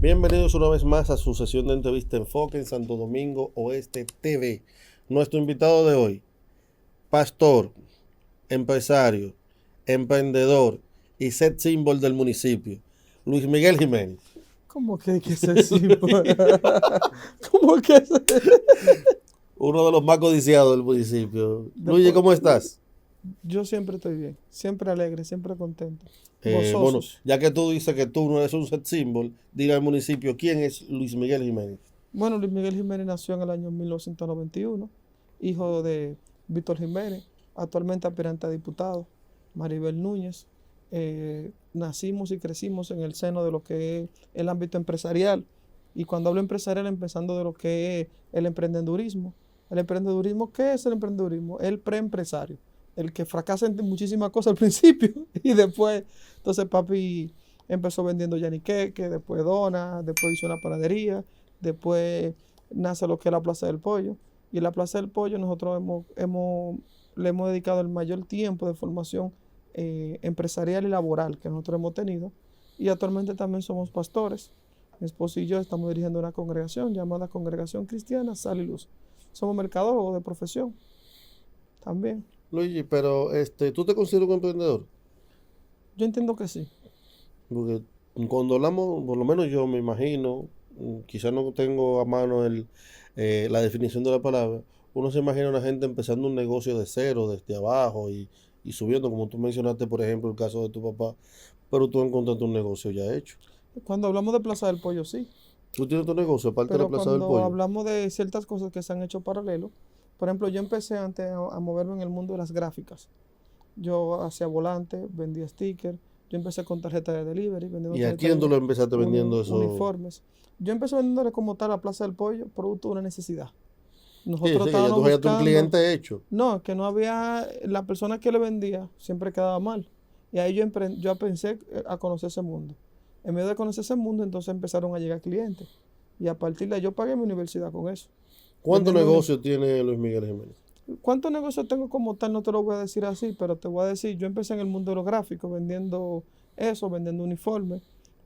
Bienvenidos una vez más a su sesión de entrevista Enfoque en Santo Domingo Oeste TV. Nuestro invitado de hoy, pastor, empresario, emprendedor y set symbol del municipio, Luis Miguel Jiménez. ¿Cómo que hay que ser symbol? ¿Cómo que es? Uno de los más codiciados del municipio. Luis, ¿cómo estás? Yo siempre estoy bien, siempre alegre, siempre contento. Bueno, Gozosos. ya que tú dices que tú no eres un set symbol, diga al municipio, ¿quién es Luis Miguel Jiménez? Bueno, Luis Miguel Jiménez nació en el año 1991, hijo de Víctor Jiménez, actualmente aspirante a diputado, Maribel Núñez. Nacimos y crecimos en el seno de lo que es el ámbito empresarial. Y cuando hablo empresarial, empezando de lo que es el emprendedurismo. ¿El emprendedurismo qué es el emprendedurismo? El preempresario, el que fracasa en muchísimas cosas al principio y después, entonces papi empezó vendiendo yaniqueque, después dona, después hizo una panadería, después nace lo que es la Plaza del Pollo. Y en la Plaza del Pollo nosotros le hemos dedicado el mayor tiempo de formación empresarial y laboral que nosotros hemos tenido. Y actualmente también somos pastores. Mi esposo y yo estamos dirigiendo una congregación llamada Congregación Cristiana Sal y Luz. Somos mercadólogos de profesión también. Luigi, pero ¿tú te consideras un emprendedor? Yo entiendo que sí. Porque cuando hablamos, por lo menos yo me imagino, quizás no tengo a mano la definición de la palabra, uno se imagina a una gente empezando un negocio de cero, desde abajo y subiendo, como tú mencionaste, por ejemplo, el caso de tu papá, pero tú encontraste un negocio ya hecho. Cuando hablamos de Plaza del Pollo, sí. Tú tienes tu negocio, aparte de la Pero Plaza del cuando Pollo. hablamos de ciertas cosas que se han hecho paralelo, por ejemplo, yo empecé antes a moverme en el mundo de las gráficas. Yo hacía volantes, vendía stickers, yo empecé con tarjeta de delivery, vendiendo ¿Y a tarjeta quién tú de lo empezaste vendiendo eso? uniformes. Yo empecé vendiéndole como tal a Plaza del Pollo, producto de una necesidad. Sí, Nosotros sí, que ya estábamos tú hallaste un buscando, cliente hecho. no, que no había, la persona que le vendía siempre quedaba mal. Y ahí yo pensé a conocer ese mundo. En medio de conocer ese mundo, entonces empezaron a llegar clientes. Y a partir de ahí yo pagué mi universidad con eso. ¿Cuántos Vendiendo negocios tiene Luis Miguel Jiménez? ¿Cuántos negocios tengo como tal? No te lo voy a decir así, pero te voy a decir, yo empecé en el mundo de los gráficos vendiendo eso, vendiendo uniformes,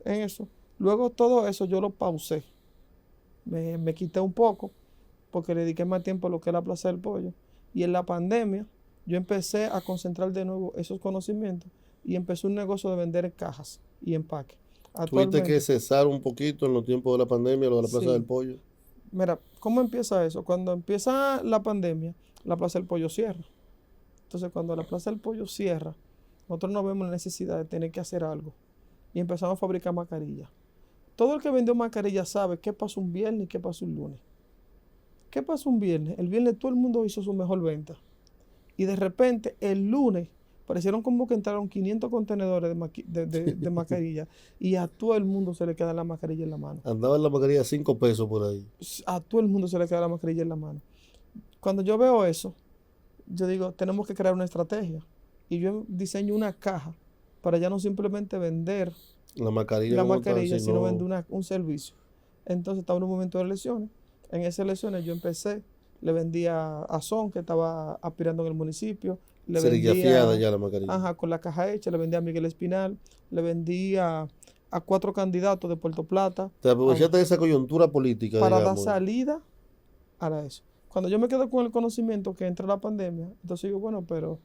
en eso. Luego todo eso yo lo pausé. Me quité un poco porque le dediqué más tiempo a lo que es la Plaza del Pollo. Y en la pandemia yo empecé a concentrar de nuevo esos conocimientos y empecé un negocio de vender cajas y empaque. ¿Tuviste que Actualmente, cesar un poquito en los tiempos de la pandemia, lo de la Plaza del sí. Pollo? Mira, ¿cómo empieza eso? Cuando empieza la pandemia, la Plaza del Pollo cierra. Entonces, cuando la Plaza del Pollo cierra, nosotros no vemos la necesidad de tener que hacer algo. Y empezamos a fabricar mascarillas. Todo el que vendió mascarillas sabe qué pasó un viernes y qué pasó un lunes. ¿Qué pasó un viernes? El viernes todo el mundo hizo su mejor venta. Y de repente, el lunes, parecieron como que entraron 500 contenedores de mascarillas. Y a todo el mundo se le queda la mascarilla en la mano. Andaba en la mascarilla 5 pesos por ahí. A todo el mundo se le queda la mascarilla en la mano. Cuando yo veo eso, yo digo, tenemos que crear una estrategia. Y yo diseño una caja para ya no simplemente vender La mascarilla la como tal, mascarilla, sino sino vender un servicio. Entonces estaba en un momento de elecciones. En esas elecciones yo empecé, le vendía a Son, que estaba aspirando en el municipio, le serigrafiada vendía, ya la mascarilla. ajá, con la caja hecha, le vendía a Miguel Espinal, le vendía a 4 candidatos de Puerto Plata Te aprovechaste de esa coyuntura política, para dar digamos. salida a eso. Cuando yo me quedo con el conocimiento que entra la pandemia, entonces digo, bueno, pero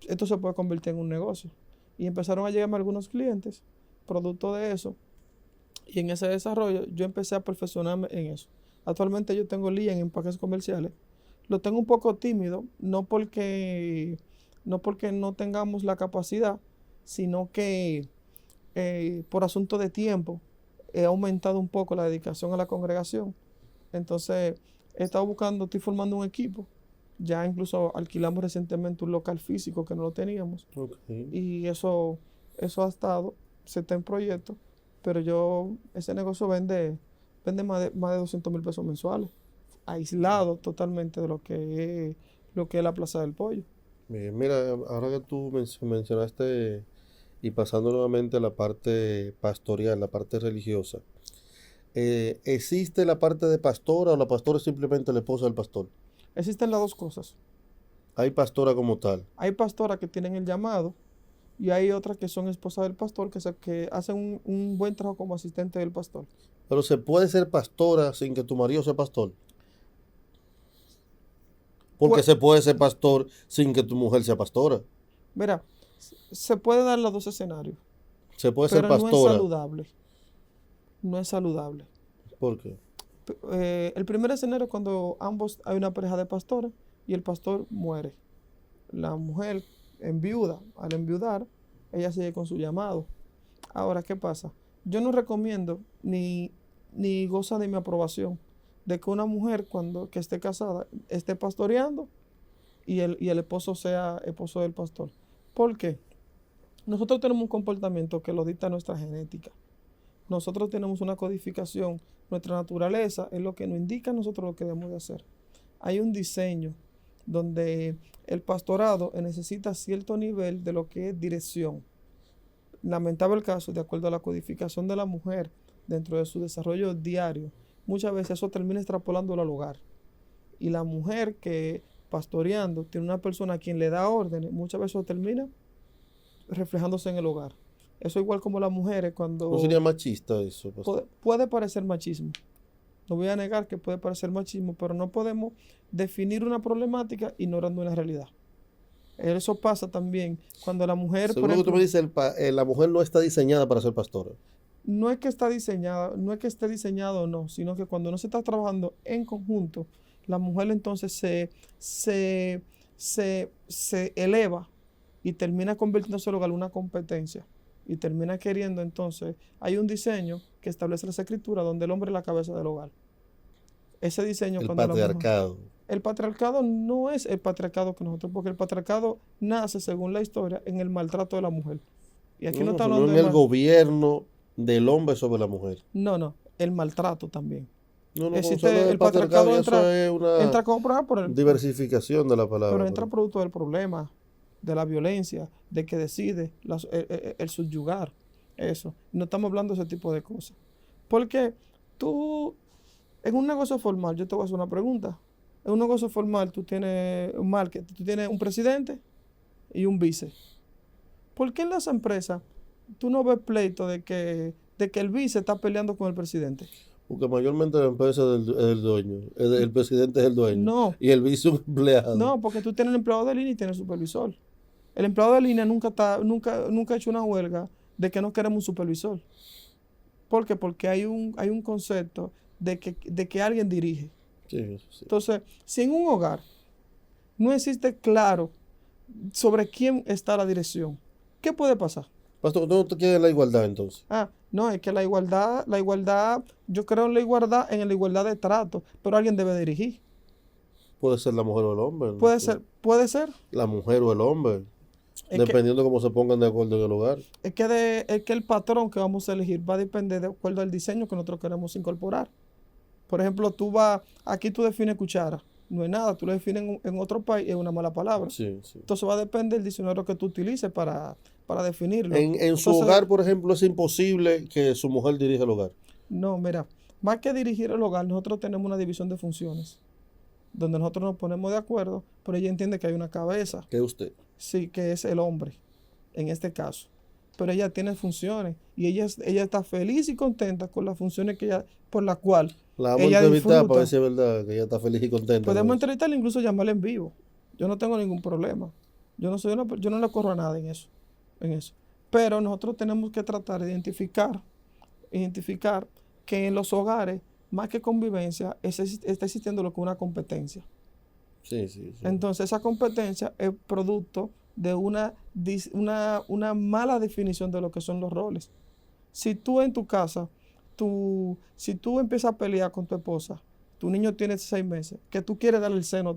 esto se puede convertir en un negocio. Y empezaron a llegarme algunos clientes, producto de eso. Y en ese desarrollo yo empecé a perfeccionarme en eso. Actualmente yo tengo línea en empaques comerciales. Lo tengo un poco tímido, no porque no tengamos la capacidad, sino que por asunto de tiempo he aumentado un poco la dedicación a la congregación. Entonces he estado buscando, estoy formando un equipo. Ya incluso alquilamos recientemente un local físico que no lo teníamos. Ok. Y eso ha estado, se está en proyecto, pero ese negocio vende más de 200,000 pesos mensuales, aislado totalmente de lo que es la Plaza del Pollo. Bien, mira, ahora que tú mencionaste y pasando nuevamente a la parte pastoral, la parte religiosa, ¿existe la parte de pastora o la pastora es simplemente la esposa del pastor? Existen las dos cosas. Hay pastora como tal. Hay pastoras que tienen el llamado y hay otras que son esposas del pastor que hacen un buen trabajo como asistente del pastor. Pero se puede ser pastora sin que tu marido sea pastor. Porque Pues, se puede ser pastor sin que tu mujer sea pastora. mira, se puede dar los dos escenarios, Se puede ser pero no es pastora. saludable. No es saludable. ¿Por qué? El primer escenario es cuando ambos hay una pareja de pastores y el pastor muere. La mujer enviuda. Al enviudar, ella sigue con su llamado. Ahora, ¿qué pasa? Yo no recomiendo ni goza de mi aprobación de que una mujer que esté casada esté pastoreando y el esposo sea esposo del pastor. ¿Por qué? Nosotros tenemos un comportamiento que lo dicta nuestra genética. Nosotros tenemos una codificación. Nuestra naturaleza es lo que nos indica a nosotros lo que debemos de hacer. Hay un diseño donde el pastorado necesita cierto nivel de lo que es dirección. Lamentable el caso, de acuerdo a la codificación de la mujer dentro de su desarrollo diario, muchas veces eso termina extrapolándolo al hogar. Y la mujer que pastoreando tiene una persona a quien le da órdenes, muchas veces eso termina reflejándose en el hogar. Eso igual como las mujeres cuando... ¿No sería machista eso, pastor? Puede parecer machismo. No voy a negar que puede parecer machismo, pero no podemos definir una problemática ignorando una realidad. Eso pasa también cuando la mujer, por Seguro que tú ejemplo, me dices, la mujer no está diseñada para ser pastora. no es que está diseñada, no es que esté diseñado o no, sino que cuando no se está trabajando en conjunto, la mujer entonces se eleva y termina convirtiéndose en una competencia. Y termina queriendo entonces, hay un diseño que establece las escrituras donde el hombre es la cabeza del hogar. Ese diseño El cuando la mujer... patriarcado. El patriarcado no es el patriarcado que nosotros, porque el patriarcado nace, según la historia, en el maltrato de la mujer. Y aquí no está Sino hablando en de el gobierno del hombre sobre la mujer. No, el maltrato también. No, cuando se Existe habla del el patriarcado patriarcado, eso es una entra como prueba diversificación de la palabra. pero entra producto del problema, de la violencia, de que decide el subyugar eso. No estamos hablando de ese tipo de cosas. Porque tú, en un negocio formal, yo te voy a hacer una pregunta. En un negocio formal tú tienes un marketing, tú tienes un presidente y un vice. ¿Por qué en las empresas tú no ves pleito de que el vice está peleando con el presidente? Porque mayormente la empresa es el dueño. El presidente es el dueño. No, Y el vice es un empleado. no, porque tú tienes el empleado de línea y tienes el supervisor. El empleado de línea nunca ha hecho una huelga de que no queremos un supervisor. ¿Por qué? Porque hay un concepto de que alguien dirige. Sí, sí. Entonces, si en un hogar no existe claro sobre quién está la dirección, ¿qué puede pasar? Pastor, ¿tú no te quieres la igualdad entonces? No, es que la igualdad, yo creo en la igualdad de trato, pero alguien debe dirigir. Puede ser la mujer o el hombre. Puede ser. La mujer o el hombre. Es Dependiendo de cómo se pongan de acuerdo en el hogar. Es que el patrón que vamos a elegir va a depender de acuerdo al diseño que nosotros queremos incorporar. Por ejemplo, aquí tú defines cuchara, no es nada, tú lo defines en otro país, es una mala palabra. Sí, sí. Entonces va a depender del diccionario que tú utilices para definirlo. En su Entonces, hogar, por ejemplo, es imposible que su mujer dirija el hogar. no, mira, más que dirigir el hogar, nosotros tenemos una división de funciones, donde nosotros nos ponemos de acuerdo, pero ella entiende que hay una cabeza. ¿Qué usted? Sí, que es el hombre, en este caso. Pero ella tiene funciones y ella está feliz y contenta con las funciones por las cuales La vamos a ella entrevistar para disfruta. ver si es verdad que ella está feliz y contenta. Podemos con eso. entrevistarla, incluso llamarla en vivo. Yo no tengo ningún problema. Yo no le corro a nada en eso. Pero nosotros tenemos que tratar de identificar que en los hogares, más que convivencia, está existiendo lo que es una competencia. Sí, sí, sí. Entonces esa competencia es producto de una mala definición de lo que son los roles. Si tú en tu casa, si tú empiezas a pelear con tu esposa, tu niño tiene 6 meses, que tú quieres darle el seno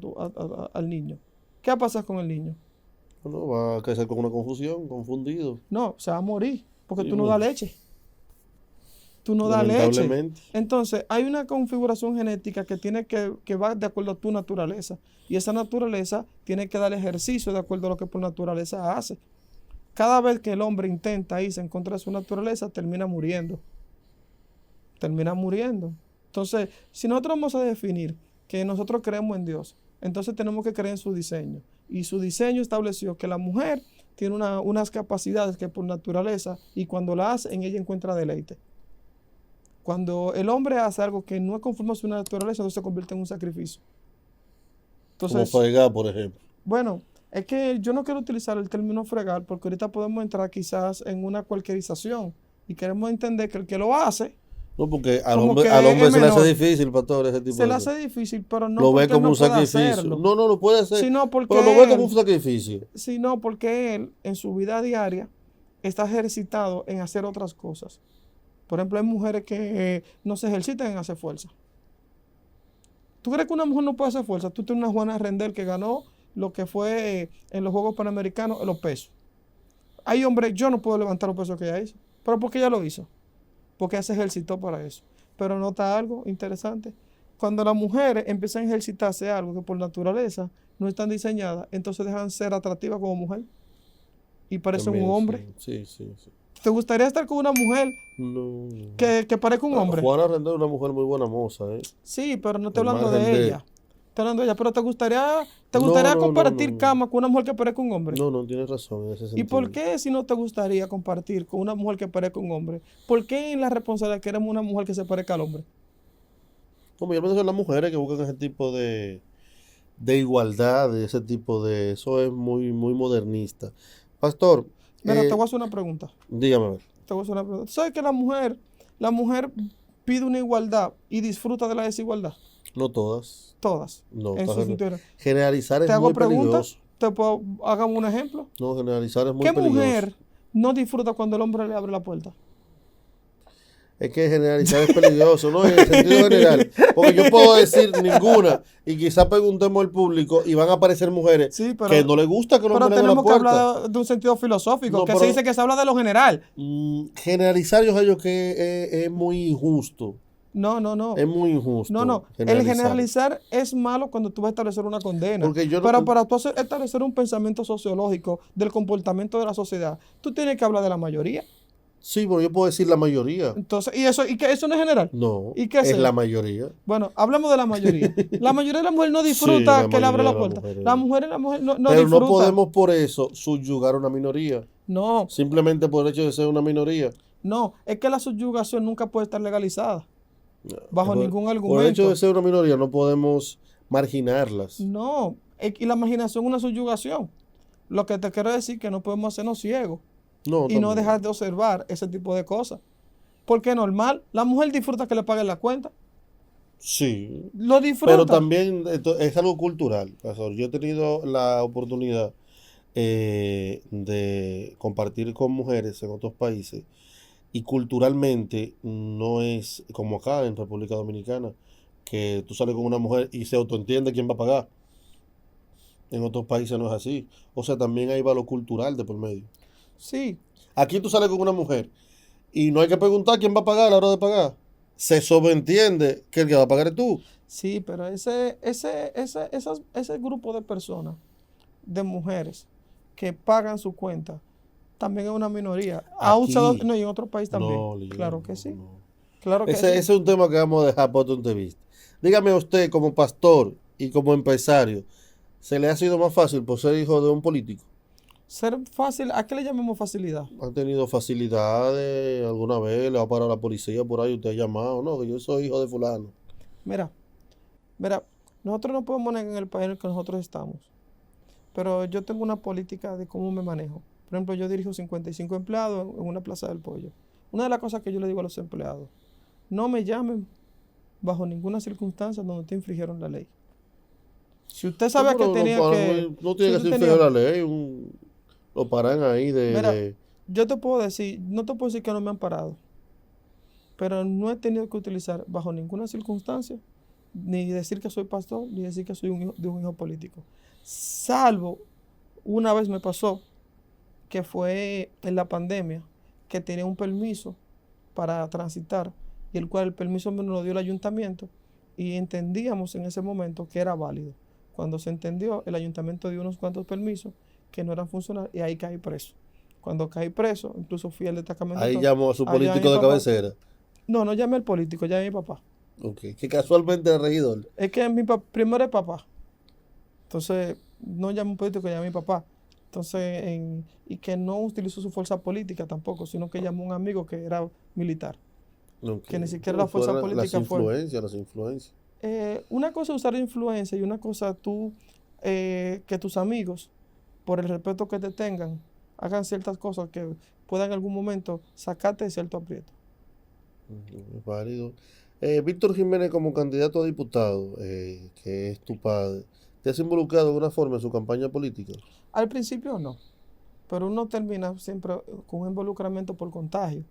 al niño, ¿qué va a pasar con el niño? Bueno, va a crecer con una confusión, confundido. No, se va a morir, porque Sí, tú no bueno. das leche. Tú no das leche. Lamentablemente. Entonces, hay una configuración genética que va de acuerdo a tu naturaleza. Y esa naturaleza tiene que dar ejercicio de acuerdo a lo que por naturaleza hace. Cada vez que el hombre intenta irse en contra de su naturaleza, termina muriendo. Entonces, si nosotros vamos a definir que nosotros creemos en Dios, entonces tenemos que creer en su diseño. Y su diseño estableció que la mujer tiene unas capacidades que por naturaleza, y cuando la hace, en ella encuentra deleite. Cuando el hombre hace algo que no es conforme a su naturaleza, entonces se convierte en un sacrificio. Como Entonces, fregar, por ejemplo. bueno, es que yo no quiero utilizar el término fregar porque ahorita podemos entrar quizás en una cualquierización y queremos entender que el que lo hace, No, porque como al que hombre es se le hace menor. difícil, pastor, ese tipo Se de le cosas. hace difícil, pero no Lo ve porque él como no un pueda sacrificio. hacerlo, No, no lo puede hacer. sino Pero lo ve como porque un sacrificio. sino porque él en su vida diaria está ejercitado en hacer otras cosas. Por ejemplo, hay mujeres que no se ejercitan en hacer fuerza. ¿Tú crees que una mujer no puede hacer fuerza? Tú tienes una Juana Rendel que ganó lo que fue en los Juegos Panamericanos los pesos. Hay hombres, yo no puedo levantar los pesos que ella hizo. ¿Pero por qué ella lo hizo? Porque ella se ejercitó para eso. Pero nota algo interesante. Cuando las mujeres empiezan a ejercitarse algo que por naturaleza no están diseñadas, entonces dejan ser atractivas como mujer y parecen un También, hombre. sí, sí, sí. ¿Te gustaría estar con una mujer No. que parezca un hombre? Juana Rendón es una mujer muy buena moza, ¿eh? Sí, pero no estoy Al hablando margen de de... ella. Estoy hablando de ella, pero ¿te No, gustaría no, no, compartir no. cama con una mujer que parezca un hombre? No, no, tienes razón en ese ¿Y sentido. por qué si no te gustaría compartir con una mujer que parezca un hombre? ¿Por qué en la responsabilidad queremos una mujer que se parezca al hombre? Como yo pienso son las mujeres que buscan ese tipo de igualdad, de ese tipo de... Eso es muy, muy modernista. Pastor, Mira, te voy a hacer una pregunta. dígame a ver. Te voy a hacer una pregunta. ¿Tú sabes que la mujer pide una igualdad y disfruta de la desigualdad? No todas. Todas. No, En su sentido. generalizar es Te hago muy preguntas. peligroso. Hagamos un ejemplo. No, generalizar es muy ¿Qué peligroso. mujer no disfruta cuando el hombre le abre la puerta? Es que generalizar es peligroso, ¿no? En el sentido general. Porque yo puedo decir ninguna y quizás preguntemos al público y van a aparecer mujeres Sí, que no les gusta que el pero hombre le abra la tenemos que puerta. hablar de un sentido filosófico, No, que pero- se dice que se habla de lo general. Generalizar yo creo que es muy injusto. No, no, no. Es muy injusto. No. El generalizar es malo cuando tú vas a establecer una condena. Porque yo no- Pero para tú establecer un pensamiento sociológico del comportamiento de la sociedad, tú tienes que hablar de la mayoría. Sí, pero yo puedo decir la mayoría. Entonces, ¿y que eso no es general? No, ¿Y qué es es? la mayoría. Bueno, hablamos de la mayoría. La mayoría de las mujeres no disfruta la que le abra la mayoría de puerta. las mujeres. La mujer no Pero disfruta. no podemos por eso subyugar a una minoría. No, Simplemente por el hecho de ser una minoría. no. Es que la subyugación nunca puede estar legalizada bajo Por- ningún Por el argumento. hecho de ser una minoría no podemos marginarlas. No, y la imaginación es una subyugación. Lo que te quiero decir es que no podemos hacernos ciegos No, y no también. dejar de observar ese tipo de cosas. Porque es normal, la mujer disfruta que le paguen la cuenta. Sí, Lo disfruta. pero también es algo cultural, pastor. Yo he tenido la oportunidad de compartir con mujeres en otros países y culturalmente no es como acá en República Dominicana, que tú sales con una mujer y se autoentiende quién va a pagar. En otros países no es así. O sea, también hay valor cultural de por medio. Sí, Aquí tú sales con una mujer y no hay que preguntar quién va a pagar a la hora de pagar. Se sobreentiende que el que va a pagar es tú. sí, pero ese grupo de personas, de mujeres, que pagan su cuenta, también es una minoría. Aún Aquí. no, y en otro país también. No, Lilian, Claro que no, sí. no. Claro que Ese sí. es un tema que vamos a dejar para otra entrevista. Dígame usted, como pastor y como empresario, ¿se le ha sido más fácil por ser hijo de un político? Ser fácil, ¿a qué le llamamos facilidad? ¿Han tenido facilidades alguna vez? ¿Le ha parado la policía por ahí? ¿Usted ha llamado? No, que yo soy hijo de fulano. Mira, nosotros no podemos negar en el país en el que nosotros estamos, pero yo tengo una política de cómo me manejo. Por ejemplo, yo dirijo 55 empleados en una plaza del pollo. Una de las cosas que yo le digo a los empleados, no me llamen bajo ninguna circunstancia donde te infringieron la ley. Si usted sabe No, que pero tenía que... no tiene si que usted ser tenía- la ley. Lo paran ahí Mira, de... yo te puedo decir, no te puedo decir que no me han parado, pero no he tenido que utilizar bajo ninguna circunstancia ni decir que soy pastor, ni decir que soy de un hijo político. Salvo, una vez me pasó, que fue en la pandemia, que tenía un permiso para transitar, y el cual el permiso me lo dio el ayuntamiento, y entendíamos en ese momento que era válido. Cuando se entendió, el ayuntamiento dio unos cuantos permisos que no eran funcionales, y ahí caí preso. Cuando caí preso, incluso fui al destacamento. Ahí llamó a su allá a mi político de papá. cabecera. No llamé al político, llamé a mi papá. Ok, que casualmente el regidor. Es que primero es papá. Entonces, no llamé a un político, llamé a mi papá. Entonces, y que no utilizó su fuerza política tampoco, sino que llamó a un amigo que era militar, Ok. que ni siquiera la Bueno, fuerza fueron política fue. las influencias. Una cosa es usar influencia y una cosa tú, que tus amigos, por el respeto que te tengan, hagan ciertas cosas que puedan en algún momento sacarte de cierto aprieto. Ujú, es válido. Víctor Jiménez como candidato a diputado, que es tu padre, ¿te has involucrado de alguna forma en su campaña política? Al principio no, pero uno termina siempre con un involucramiento por contagio.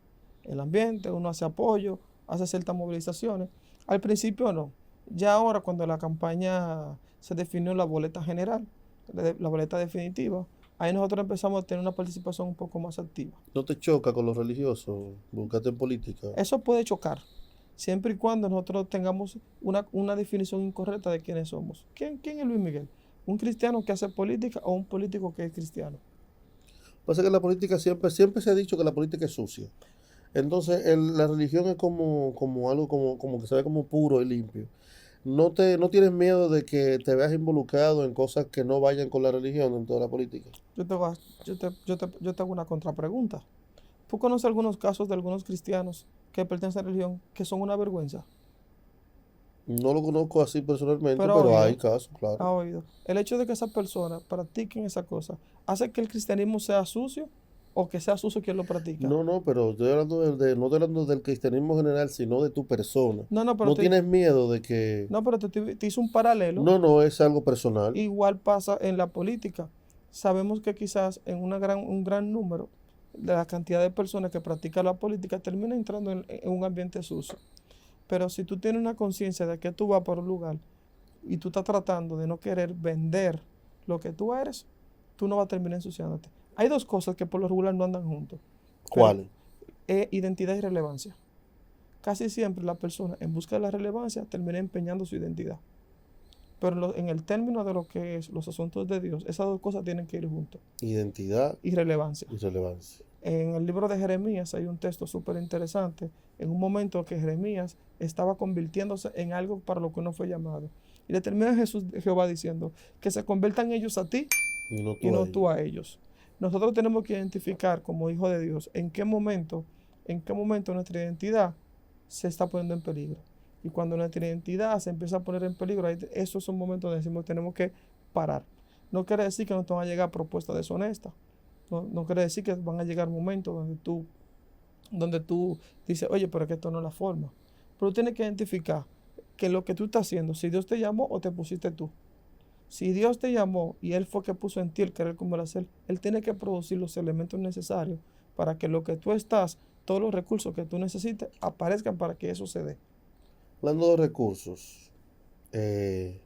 El ambiente, uno hace apoyo, hace ciertas movilizaciones. Al principio no. Ya ahora cuando la campaña se definió la boleta general, la boleta definitiva, ahí nosotros empezamos a tener una participación un poco más activa. ¿No te choca con los religiosos? ¿Buscate en política? Eso puede chocar, siempre y cuando nosotros tengamos una definición incorrecta de quiénes somos. ¿Quién es Luis Miguel? ¿Un cristiano que hace política o un político que es cristiano? Pasa que la política siempre se ha dicho que la política es sucia. Entonces, la religión es como algo como que se ve como puro y limpio. No tienes miedo de que te veas involucrado en cosas que no vayan con la religión dentro de la política? Yo te, voy a- yo te hago una contrapregunta. ¿Tú conoces algunos casos de algunos cristianos que pertenecen a la religión que son una vergüenza? No lo conozco así personalmente, Pero ha pero hay oído, casos, ha claro. oído. El hecho de que esas personas practiquen esa cosa hace que el cristianismo sea sucio o que sea sucio quien lo practica. No, pero estoy hablando no estoy hablando del cristianismo general, sino de tu persona. No, no, pero ¿No tienes miedo de que... no, pero te hice un paralelo. No, es algo personal. Igual pasa en la política. Sabemos que quizás en un gran número de la cantidad de personas que practican la política termina entrando en un ambiente sucio. Pero si tú tienes una conciencia de que tú vas por un lugar y tú estás tratando de no querer vender lo que tú eres, tú no vas a terminar ensuciándote. Hay dos cosas que por lo regular no andan juntos, pero ¿Cuáles? es identidad y relevancia. Casi siempre la persona en busca de la relevancia termina empeñando su identidad. Pero en el término de lo que es los asuntos de Dios, esas dos cosas tienen que ir juntas. Identidad Y relevancia. y relevancia. En el libro de Jeremías hay un texto súper interesante, en un momento que Jeremías estaba convirtiéndose en algo para lo que no fue llamado. Y le termina Jehová diciendo, que se conviertan ellos a ti Y no y tú a no tú ellos. a ellos. Nosotros tenemos que identificar como hijos de Dios en qué momento nuestra identidad se está poniendo en peligro. Y cuando nuestra identidad se empieza a poner en peligro, esos son momentos donde decimos que tenemos que parar. No quiere decir que no te van a llegar propuestas deshonestas. No quiere decir que van a llegar momentos donde tú dices, oye, pero es que esto no es la forma. Pero tú tienes que identificar que lo que tú estás haciendo, si Dios te llamó o te pusiste tú. Si Dios te llamó y Él fue que puso en ti el querer como el hacer, Él tiene que producir los elementos necesarios para que lo que tú estás, todos los recursos que tú necesites, aparezcan para que eso se dé. Hablando de recursos, eh,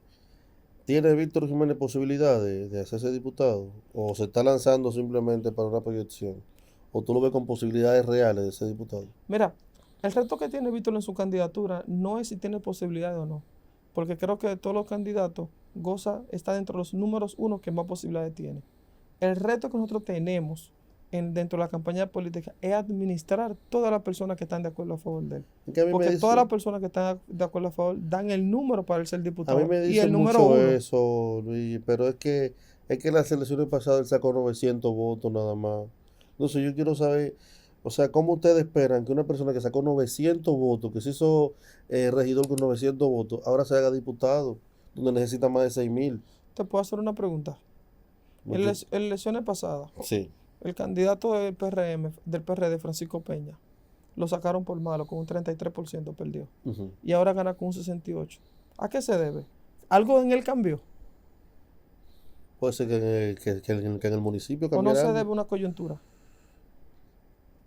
¿tiene Víctor Jiménez posibilidad de hacerse diputado? ¿O se está lanzando simplemente para una proyección? ¿O tú lo ves con posibilidades reales de ser diputado? Mira, el reto que tiene Víctor en su candidatura no es si tiene posibilidades o no, porque creo que de todos los candidatos, está dentro de los números uno que más posibilidades tiene. El reto que nosotros tenemos dentro de la campaña política es administrar todas las personas que están de acuerdo a favor de él. Es que Porque todas las personas que están de acuerdo a favor dan el número para él ser a mí diputado. me Y el dicen número mucho uno. eso, Luis, pero es que en las elecciones pasadas él sacó 900 votos nada más. Entonces yo quiero saber, o sea, ¿cómo ustedes esperan que una persona que sacó 900 votos, que se hizo regidor con 900 votos, ahora se haga diputado, donde necesita más de 6.000? Te puedo hacer una pregunta. En Porque, las elecciones pasadas, sí. el candidato del PRD, Francisco Peña, lo sacaron por malo, con un 33% perdió. Ujú. Y ahora gana con un 68%. ¿A qué se debe? ¿Algo en él cambió? Puede ser que en el municipio ¿O no cambiara se algo. debe a una coyuntura?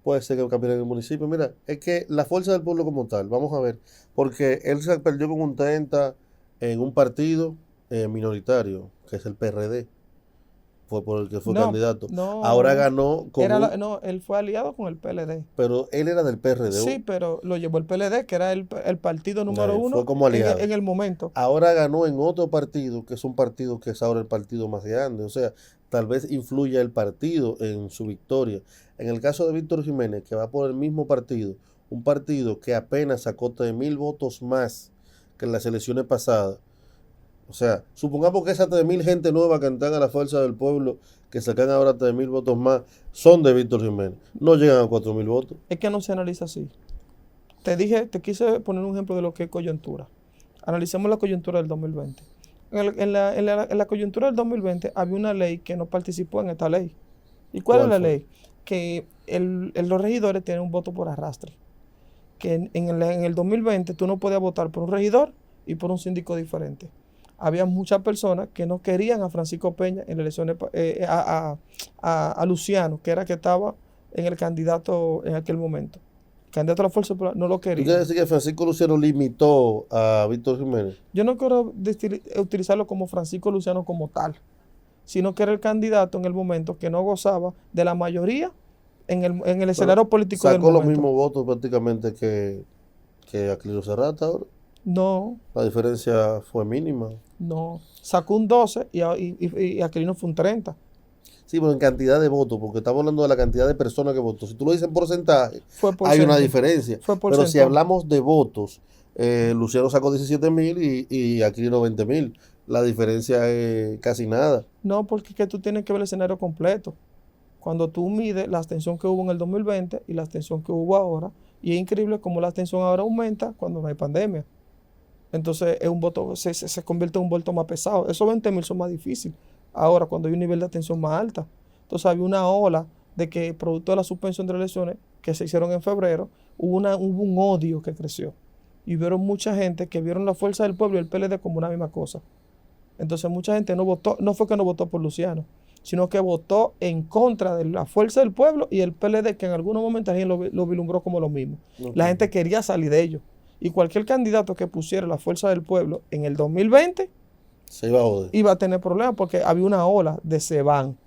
Puede ser que cambiara en el municipio. Mira, es que la fuerza del pueblo como tal, vamos a ver, porque él se perdió con un 30 en un partido minoritario, que es el PRD, fue por el que fue No, candidato. Ahora no. ganó con No, él fue aliado con el PLD. pero él era del PRD, Sí, pero lo llevó el PLD, que era el partido número fue uno como aliado. en el momento. Ahora ganó en otro partido, que es un partido que es ahora el partido más grande. O sea, tal vez influya el partido en su victoria. En el caso de Víctor Jiménez, que va por el mismo partido, un partido que apenas sacó 3.000 votos más que en las elecciones pasadas. O sea, supongamos que esas 3.000 gente nueva que entran a la fuerza del pueblo que sacan ahora 3.000 votos más, son de Víctor Jiménez. No llegan a 4.000 votos. Es que no se analiza así. Te quise poner un ejemplo de lo que es coyuntura. Analicemos la coyuntura del 2020. En la coyuntura del 2020 había una ley que no participó en esta ley. ¿Y cuál es la ley? Que los regidores tienen un voto por arrastre. Que en el 2020 tú no podías votar por un regidor y por un síndico diferente. Había muchas personas que no querían a Francisco Peña en las elecciones, a Luciano, que era que estaba en el candidato en aquel momento. El candidato a la Fuerza Popular no lo ¿Tú quería. quieres decir que Francisco Luciano limitó a Víctor Jiménez? Yo no quiero utilizarlo como Francisco Luciano como tal, sino que era el candidato en el momento que no gozaba de la mayoría en el escenario político del Sacó los momento. mismos votos prácticamente que Aquilino Serrata ahora. No, La diferencia fue mínima. no. Sacó un 12 y Aquilino fue un 30. Sí, pero en cantidad de votos, porque estamos hablando de la cantidad de personas que votó. Si tú lo dices en porcentaje, Fue por hay una ciento. diferencia. Fue por Pero si ciento. hablamos de votos, Luciano sacó 17.000 y Aquilino 20.000. La diferencia es casi nada. No, porque es que tú tienes que ver el escenario completo. Cuando tú mides la abstención que hubo en el 2020 y la abstención que hubo ahora, y es increíble cómo la abstención ahora aumenta cuando no hay pandemia. Entonces es un voto, se convierte en un voto más pesado. Esos 20.000 son más difíciles. Ahora, cuando hay un nivel de atención más alta. Entonces había una ola de que, producto de la suspensión de las elecciones que se hicieron en febrero, hubo un odio que creció. Y vieron mucha gente que vieron la Fuerza del Pueblo y el PLD como una misma cosa. Entonces mucha gente no votó, no fue que no votó por Luciano, sino que votó en contra de la Fuerza del Pueblo y el PLD, que en algunos momentos alguien lo vislumbró como lo mismo. La gente quería salir de ellos. Y cualquier candidato que pusiera la Fuerza del Pueblo en el 2020 Se iba a joder. iba a tener problemas porque había una ola de se van.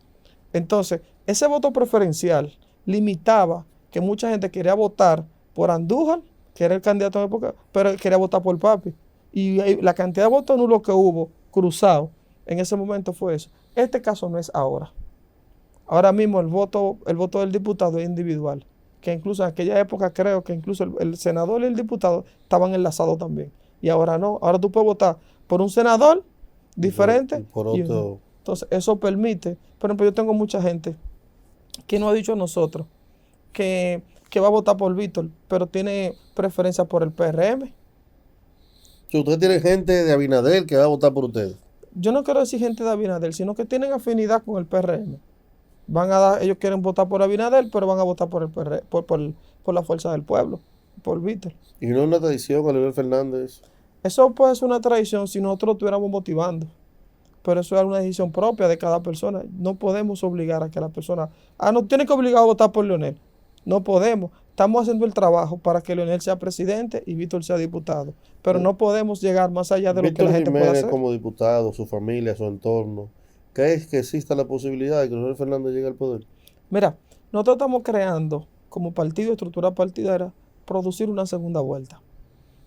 Entonces, ese voto preferencial limitaba que mucha gente quería votar por Andújar, que era el candidato de época, pero quería votar por Papi. Y la cantidad de votos nulos que hubo cruzado en ese momento fue eso. Este caso no es ahora. Ahora mismo el voto del diputado es individual. Que incluso en aquella época creo que incluso el senador y el diputado estaban enlazados también. Y ahora no. Ahora tú puedes votar por un senador diferente. Por otro. Entonces eso permite. Por ejemplo, yo tengo mucha gente que nos ha dicho a nosotros que va a votar por Víctor, pero tiene preferencia por el PRM. Si usted tiene gente de Abinader que va a votar por ustedes. Yo no quiero decir gente de Abinader, sino que tienen afinidad con el PRM. Ellos quieren votar por Abinader, pero van a votar por el PRM, por la Fuerza del Pueblo, por Víctor. Y no es una tradición a Leonel Fernández. Eso puede ser una tradición si nosotros lo estuviéramos motivando. Pero eso es una decisión propia de cada persona. No podemos obligar a que la persona... no tiene que obligar a votar por Leonel. No podemos. Estamos haciendo el trabajo para que Leonel sea presidente y Víctor sea diputado. Pero no podemos llegar más allá de lo que la gente puede hacer. Como diputado, su familia, su entorno, ¿crees que exista la posibilidad de que Leonel Fernández llegue al poder? Mira, nosotros estamos creando, como partido, estructura partidera, producir una segunda vuelta.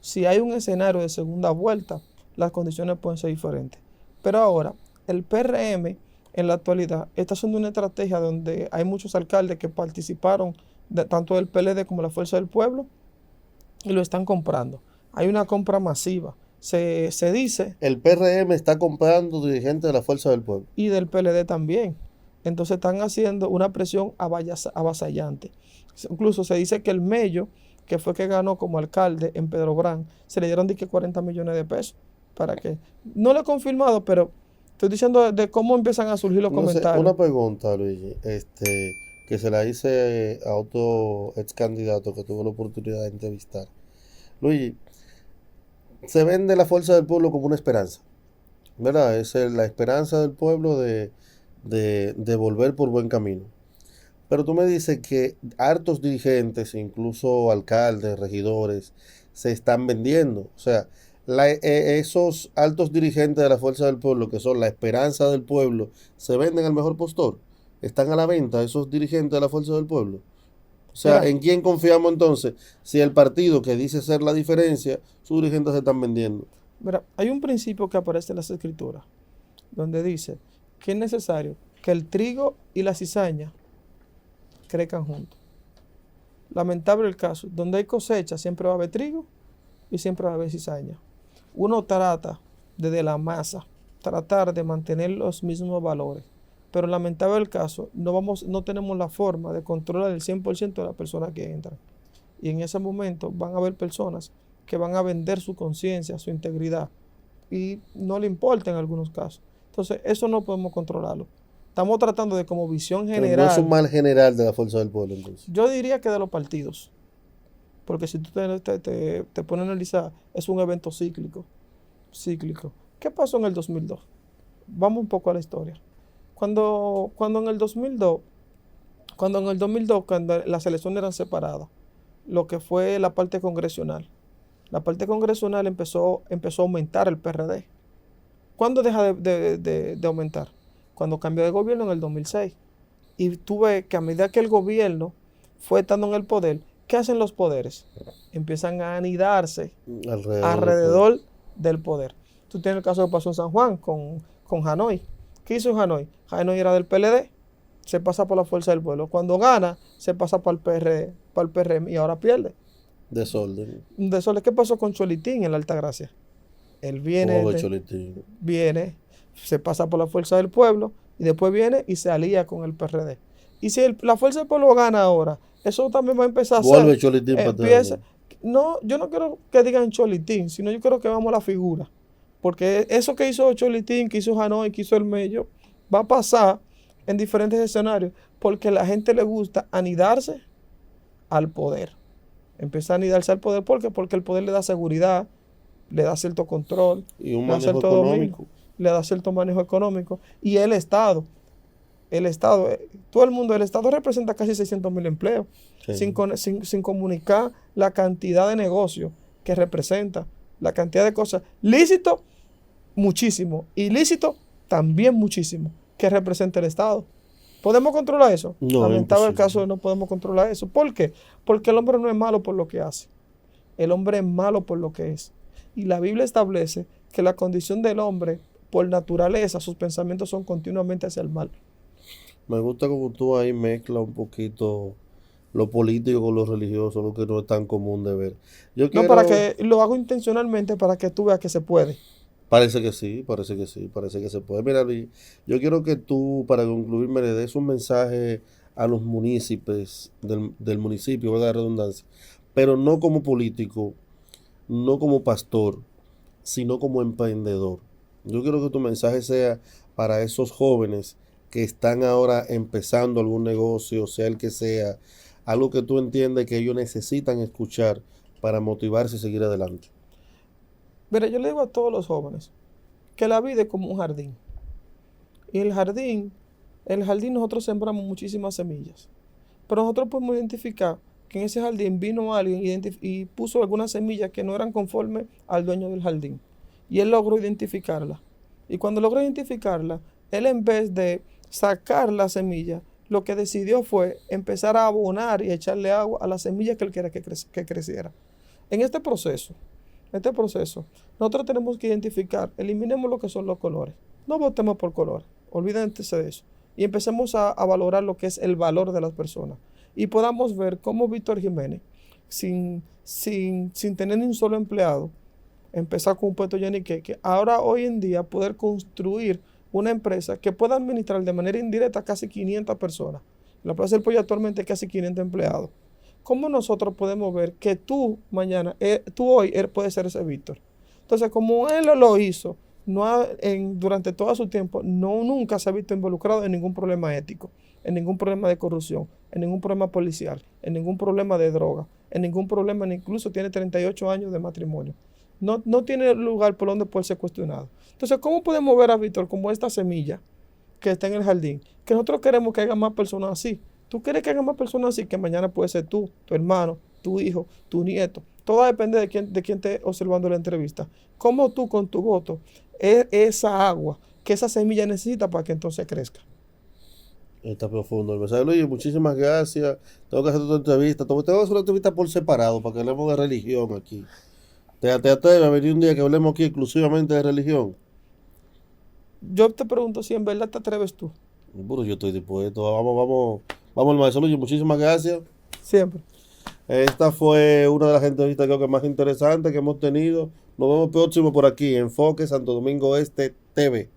Si hay un escenario de segunda vuelta, las condiciones pueden ser diferentes. Pero ahora, el PRM en la actualidad está haciendo una estrategia donde hay muchos alcaldes que participaron tanto del PLD como la Fuerza del Pueblo y lo están comprando. Hay una compra masiva. Se dice... El PRM está comprando dirigentes de la Fuerza del Pueblo. Y del PLD también. Entonces están haciendo una presión avasallante. Incluso se dice que el Mello, que fue que ganó como alcalde en Pedro Brán, se le dieron 40 millones de pesos. ¿Para qué? No lo he confirmado, pero estoy diciendo de cómo empiezan a surgir los comentarios. Una pregunta, Luigi, que se la hice a otro ex candidato que tuve la oportunidad de entrevistar. Luigi, se vende la Fuerza del Pueblo como una esperanza, ¿verdad? Es la esperanza del pueblo de volver por buen camino. Pero tú me dices que hartos dirigentes, incluso alcaldes, regidores, se están vendiendo. O sea, esos altos dirigentes de la Fuerza del Pueblo, que son la esperanza del pueblo, se venden al mejor postor. Están a la venta esos dirigentes de la Fuerza del Pueblo. O sea, ¿en quién confiamos entonces? Si el partido que dice ser la diferencia, sus dirigentes se están vendiendo. Mira, hay un principio que aparece en las escrituras, donde dice que es necesario que el trigo y la cizaña crezcan juntos. Lamentable el caso, donde hay cosecha siempre va a haber trigo y siempre va a haber cizaña. Uno trata desde la masa, tratar de mantener los mismos valores, pero lamentable el caso, no tenemos la forma de controlar el 100% de las personas que entran. Y en ese momento van a haber personas que van a vender su conciencia, su integridad, y no le importa en algunos casos. Entonces, eso no podemos controlarlo. Estamos tratando de, como visión Pero no es general, un mal general de la fuerza del pueblo, entonces. yo diría que de los partidos, porque si tú te pones a analizar, es un evento cíclico. ¿Qué pasó en el 2002? Vamos un poco a la historia. Cuando en el 2002, cuando las elecciones eran separadas, lo que fue la parte congresional empezó a aumentar el PRD. ¿Cuándo deja de aumentar? Cuando cambió de gobierno en el 2006. Y tú ves que a medida que el gobierno fue estando en el poder, ¿qué hacen los poderes? Empiezan a anidarse alrededor del poder. Tú tienes el caso que pasó en San Juan con Hanoi. ¿Qué hizo Hanoi? Hanoi era del PLD, se pasa por la fuerza del pueblo. Cuando gana, se pasa para el PRM y ahora pierde. Desorden. ¿Qué pasó con Cholitín en la Altagracia? Él viene, se pasa por la fuerza del pueblo y después viene y se alía con el PRD. Y si la fuerza del pueblo gana ahora, eso también va a empezar a Vuelve ser. Cholitín para atrás. No, yo no quiero que digan Cholitín, sino yo quiero que vamos a la figura. Porque eso que hizo Cholitín, que hizo Hanoi, que hizo el Mello, va a pasar en diferentes escenarios, porque a la gente le gusta anidarse al poder. Empezar a anidarse al poder, ¿por qué? Porque el poder le da seguridad, le da cierto control, y un le da manejo cierto económico. dominio, le da cierto manejo económico. Y el Estado, todo el mundo, el Estado representa casi 600,000 empleos, Sí. sin comunicar la cantidad de negocios que representa, la cantidad de cosas. Lícito, muchísimo. Ilícito, también muchísimo, que representa el Estado. ¿Podemos controlar eso? No, Lamentable el imposible. caso, no podemos controlar eso. ¿Por qué? Porque el hombre no es malo por lo que hace. El hombre es malo por lo que es. Y la Biblia establece que la condición del hombre, por naturaleza, sus pensamientos son continuamente hacia el mal. Me gusta como tú ahí mezclas un poquito lo político con lo religioso, lo que no es tan común de ver. Yo No, quiero... lo hago intencionalmente para que tú veas que se puede. Parece que sí, parece que sí, parece que se puede. Mira, Luis, yo quiero que tú, para concluir, me le des un mensaje a los municipios del municipio, valga la redundancia, pero no como político, no como pastor, sino como emprendedor. Yo quiero que tu mensaje sea para esos jóvenes que están ahora empezando algún negocio, sea el que sea, algo que tú entiendes que ellos necesitan escuchar para motivarse y seguir adelante. Mira, yo le digo a todos los jóvenes que la vida es como un jardín. Y en el jardín nosotros sembramos muchísimas semillas. Pero nosotros podemos identificar que en ese jardín vino alguien y puso algunas semillas que no eran conformes al dueño del jardín. Y él logró identificarla. Y cuando logró identificarla, él, en vez de sacar la semilla, lo que decidió fue empezar a abonar y echarle agua a la semilla que él quería que creciera. En este proceso, nosotros tenemos que identificar, eliminemos lo que son los colores. No votemos por colores, olvídense de eso. Y empecemos a valorar lo que es el valor de las personas. Y podamos ver cómo Víctor Jiménez, sin tener ni un solo empleado, empezar con un puesto Yanique, que ahora hoy en día poder construir una empresa que pueda administrar de manera indirecta casi 500 personas. La Plaza del Pollo actualmente casi 500 empleados. ¿Cómo nosotros podemos ver que tú mañana, tú hoy puedes ser ese Víctor? Entonces, como él lo hizo, durante todo su tiempo, nunca se ha visto involucrado en ningún problema ético, en ningún problema de corrupción, en ningún problema policial, en ningún problema de droga, en ningún problema, incluso tiene 38 años de matrimonio. No tiene lugar por donde puede ser cuestionado. Entonces, ¿cómo podemos ver a Víctor como esta semilla que está en el jardín? Que nosotros queremos que haya más personas así. Tú quieres que haya más personas así, que mañana puede ser tú, tu hermano, tu hijo, tu nieto. Todo depende de quién esté observando la entrevista. Cómo tú con tu voto es esa agua que esa semilla necesita para que entonces crezca. Está profundo el mensaje. Luis, muchísimas gracias. Tengo que hacer otra entrevista. Tengo que hacer una entrevista por separado para que hablemos de religión aquí. ¿Te atreves a venir un día que hablemos aquí exclusivamente de religión? Yo te pregunto si en verdad te atreves tú. Bueno, yo estoy dispuesto. Vamos, al maestro Luis. Muchísimas gracias. Siempre. Esta fue una de las entrevistas creo que más interesantes que hemos tenido. Nos vemos próximo por aquí, Enfoque Santo Domingo Este TV.